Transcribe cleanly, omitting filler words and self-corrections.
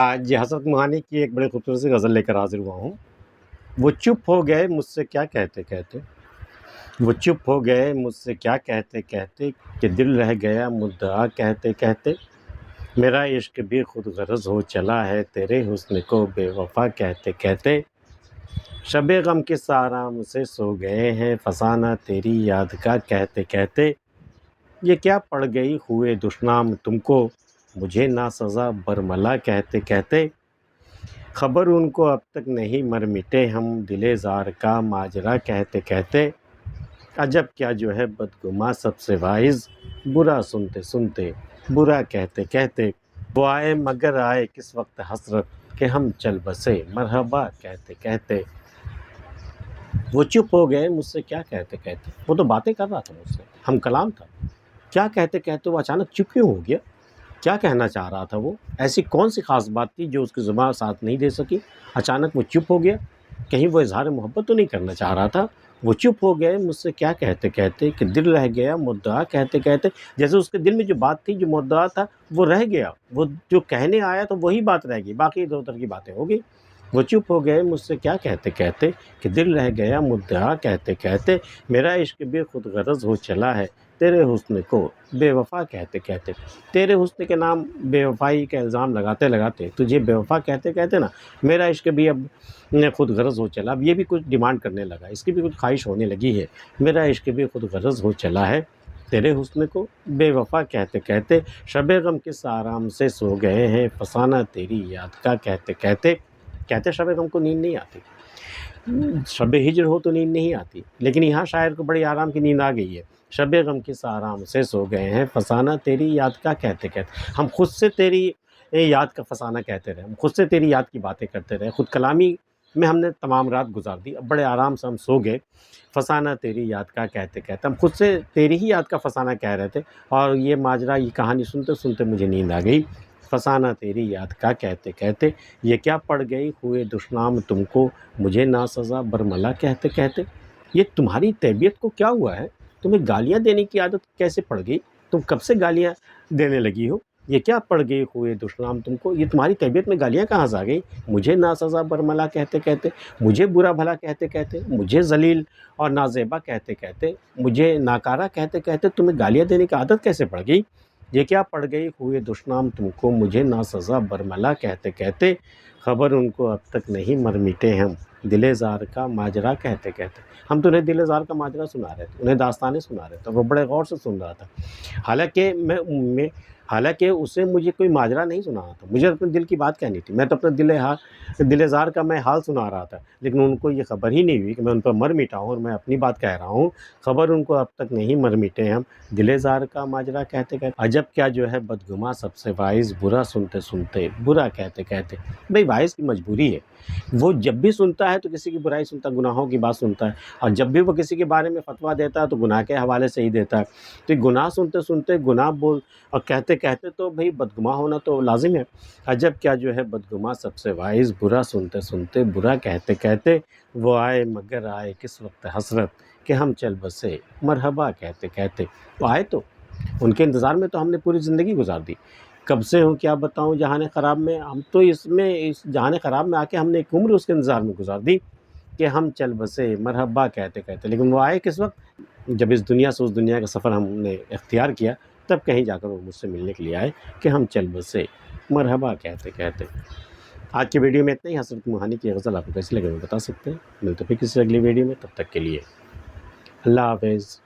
آج حسرت مہانی کی ایک بڑی خوبصورت سی غزل لے کر حاضر ہوا ہوں۔ وہ چپ ہو گئے مجھ سے کیا کہتے کہتے، وہ چپ ہو گئے مجھ سے کیا کہتے کہتے، کہ دل رہ گیا مدعا کہتے کہتے۔ میرا عشق بھی خود غرض ہو چلا ہے تیرے حسن کو بے وفا کہتے کہتے۔ شب غم کس آرام سے سو گئے ہیں فسانہ تیری یاد کا کہتے کہتے۔ یہ کیا پڑ گئی ہوئے دشنام تم کو مجھے ناسزا برملا کہتے کہتے۔ خبر ان کو اب تک نہیں مر مٹے ہم دل زار کا ماجرا کہتے کہتے۔ عجب کیا جو ہے بدگماں سب سے واعظ، برا سنتے سنتے برا کہتے کہتے۔ وہ آئے مگر آئے کس وقت حسرت، کہ ہم چل بسے مرحبا کہتے کہتے۔ وہ چپ ہو گئے مجھ سے کیا کہتے کہتے، وہ تو باتیں کر رہا تھا مجھ سے، ہم کلام تھا، کیا کہتے کہتے وہ اچانک چپ کیوں ہو گیا؟ کیا کہنا چاہ رہا تھا وہ؟ ایسی کون سی خاص بات تھی جو اس کی زبان ساتھ نہیں دے سکی؟ اچانک وہ چپ ہو گیا، کہیں وہ اظہار محبت تو نہیں کرنا چاہ رہا تھا؟ وہ چپ ہو گئے مجھ سے کیا کہتے کہتے، کہ دل رہ گیا مدعا کہتے کہتے۔ جیسے اس کے دل میں جو بات تھی، جو مدعا تھا، وہ رہ گیا، وہ جو کہنے آیا تو وہی بات رہ گئی، باقی ادھر ادھر کی باتیں ہو گئی۔ وہ چپ ہو گئے مجھ سے کیا کہتے کہتے، کہ دل رہ گیا مدعا کہتے کہتے۔ میرا عشق بھی خود غرض ہو چلا ہے تیرے حسن کو بے وفا کہتے کہتے۔ تیرے حسن کے نام بے وفائی کا الزام لگاتے لگاتے تجھے بے وفا کہتے کہتے نا، میرا عشق بھی اب خود غرض ہو چلا، اب یہ بھی کچھ ڈیمانڈ کرنے لگا، اس کی بھی کچھ خواہش ہونے لگی ہے۔ میرا عشق بھی خود غرض ہو چلا ہے تیرے حسن کو بے وفا کہتے کہتے۔ شب غم کس آرام سے سو گئے ہیں فسانہ تیری یاد کا کہتے کہتے۔ کہتے شب غم کو نیند نہیں آتی، شب ہجر ہو تو نیند نہیں آتی، لیکن یہاں شاعر کو بڑی آرام کی نیند آ گئی ہے۔ شب غم کس آرام سے سو گئے ہیں فسانہ تیری یاد کا کہتے کہتے۔ ہم خود سے تیری یاد کا فسانہ کہتے رہے، ہم خود سے تیری یاد کی باتیں کرتے رہے، خود کلامی میں ہم نے تمام رات گزار دی، اب بڑے آرام سے ہم سو گئے فسانہ تیری یاد کا کہتے کہتے۔ ہم خود سے تیری ہی یاد کا فسانہ کہہ رہے تھے، اور یہ ماجرا، یہ کہانی سنتے سنتے مجھے نیند آ گئی فسانہ تیری یاد کا کہتے کہتے۔ یہ کیا پڑ گئی ہوئے دشنام تم کو مجھے ناسزا برملا کہتے کہتے۔ یہ تمہاری طبیعت کو کیا ہوا ہے؟ تمہیں گالیاں دینے کی عادت کیسے پڑ گئی؟ تم کب سے گالیاں دینے لگی ہو؟ یہ کیا پڑ گئی ہوئے دشنام تم کو، یہ تمہاری طبیعت میں گالیاں کہاں سے آ گئی؟ مجھے ناسزا برملا کہتے کہتے، مجھے برا بھلا کہتے کہتے، مجھے ذلیل اور نازیبا کہتے کہتے، مجھے ناکارہ کہتے کہتے تمہیں گالیاں دینے کی عادت کیسے پڑ گئی؟ یہ کیا پڑ گئی ہوئے دشنام تم کو مجھے ناسزا برملا کہتے کہتے۔ خبر ان کو اب تک نہیں مر مٹے ہم دل زار کا ماجرا کہتے کہتے۔ ہم تو انہیں دل زار کا ماجرا سنا رہے تھے، انہیں داستانیں سنا رہے تھے، وہ بڑے غور سے سن رہا تھا، حالانکہ اسے مجھے کوئی ماجرا نہیں سنانا تھا، مجھے اپنے دل کی بات کہنی تھی، میں تو اپنے دل زار کا میں حال سنا رہا تھا، لیکن ان کو یہ خبر ہی نہیں ہوئی کہ میں ان پر مر مٹا ہوں اور میں اپنی بات کہہ رہا ہوں۔ خبر ان کو اب تک نہیں مر مٹے ہم دل زار کا ماجرا کہتے کہتے۔ عجب کیا جو ہے بدگماں سب سے واعظ، برا سنتے سنتے برا کہتے کہتے۔ بھئی واعظ کی مجبوری ہے، وہ جب بھی سنتا ہے تو کسی کی برائی سنتا ہے، گناہوں کی بات سنتا ہے، اور جب بھی وہ کسی کے بارے میں فتویٰ دیتا ہے تو گناہ کے حوالے سے ہی دیتا ہے۔ تو گناہ سنتے سنتے گناہ بول اور کہتے کہتے تو بھئی بدگماں ہونا تو لازم ہے۔ عجب کیا جو ہے بدگماں سب سے واعظ، برا سنتے سنتے برا کہتے کہتے۔ وہ آئے مگر آئے کس وقت حسرت، کہ ہم چل بسے مرحبا کہتے کہتے۔ وہ آئے تو ان کے انتظار میں تو ہم نے پوری زندگی گزار دی، کب سے ہوں کیا بتاؤں جہان خراب میں، ہم تو اس جہان خراب میں آ کے ہم نے ایک عمر اس کے انتظار میں گزار دی کہ ہم چل بسے مرحبا کہتے کہتے۔ لیکن وہ آئے کس وقت؟ جب اس دنیا سے اس دنیا کا سفر ہم نے اختیار کیا، تب کہیں جا کر وہ مجھ سے ملنے کے لیے آئے کہ ہم چل بسے مرحبا کہتے کہتے۔ آج کی ویڈیو میں اتنا ہی۔ حسرت مہانی کی غزل آپ کو کیسی لگے وہ بتا سکتے ہیں۔ ملتے پھر کسی اگلی ویڈیو میں، تب تک کے لیے اللہ حافظ۔